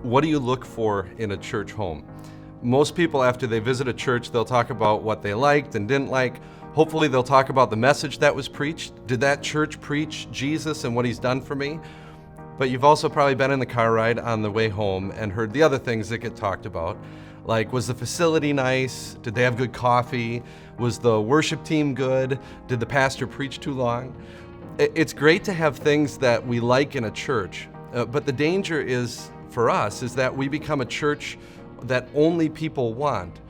What do you look for in a church home? Most people, after they visit a church, they'll talk about what they liked and didn't like. Hopefully they'll talk about the message that was preached. Did that church preach Jesus and what he's done for me? But you've also probably been in the car ride on the way home and heard the other things that get talked about. Like, was the facility nice? Did they have good coffee? Was the worship team good? Did the pastor preach too long? It's great to have things that we like in a church, but the danger is, for us, is that we become a church that only people want.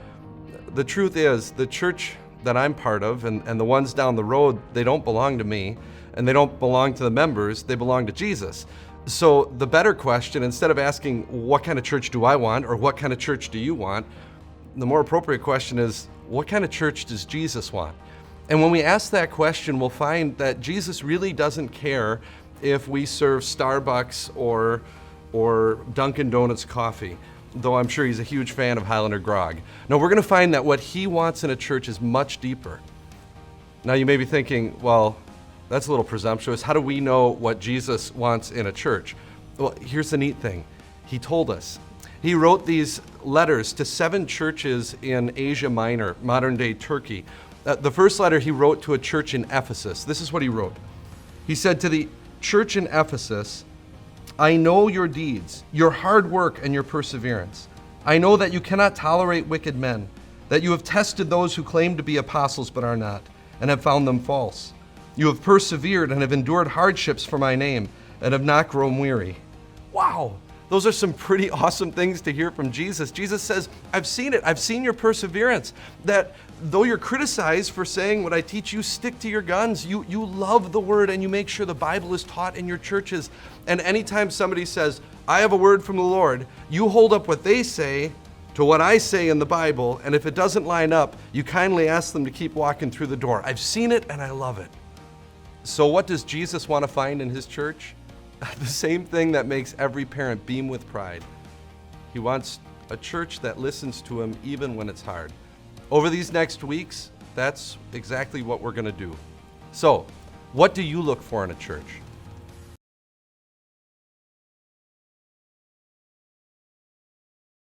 The truth is, the church that I'm part of and the ones down the road, they don't belong to me, and they don't belong to the members, they belong to Jesus. So the better question, instead of asking, what kind of church do I want, or what kind of church do you want, the more appropriate question is, what kind of church does Jesus want? And when we ask that question, we'll find that Jesus really doesn't care if we serve Starbucks or Dunkin' Donuts coffee, though I'm sure he's a huge fan of Highlander grog. No, we're going to find that what he wants in a church is much deeper. Now you may be thinking, well, that's a little presumptuous. How do we know what Jesus wants in a church? Well, here's the neat thing. He told us. He wrote these letters to 7 churches in Asia Minor, modern-day Turkey. The first letter he wrote to a church in Ephesus. This is what he wrote. He said, to the church in Ephesus, I know your deeds, your hard work, and your perseverance. I know that you cannot tolerate wicked men, that you have tested those who claim to be apostles but are not, and have found them false. You have persevered and have endured hardships for my name, and have not grown weary. Wow! Those are some pretty awesome things to hear from Jesus. Jesus says, I've seen it. I've seen your perseverance. That though you're criticized for saying what I teach, you stick to your guns. You love the word and you make sure the Bible is taught in your churches. And anytime somebody says, I have a word from the Lord, you hold up what they say to what I say in the Bible. And if it doesn't line up, you kindly ask them to keep walking through the door. I've seen it and I love it. So what does Jesus want to find in his church? The same thing that makes every parent beam with pride. He wants a church that listens to him even when it's hard. Over these next weeks, that's exactly what we're going to do. So, what do you look for in a church?